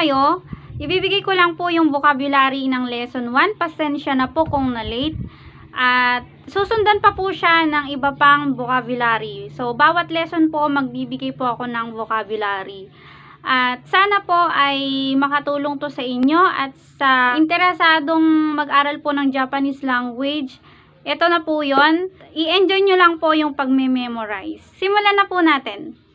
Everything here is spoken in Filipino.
tayo. Ibibigay ko lang po yung vocabulary ng lesson 1. Pasensya na po kung na-late. At susundan pa po siya ng iba pang vocabulary. So, bawat lesson po, magbibigay po ako ng vocabulary. At sana po ay makatulong to sa inyo at sa interesadong mag-aral po ng Japanese language. Ito na po yon. I-enjoy nyo lang po yung pag-memorize. Simulan na po natin.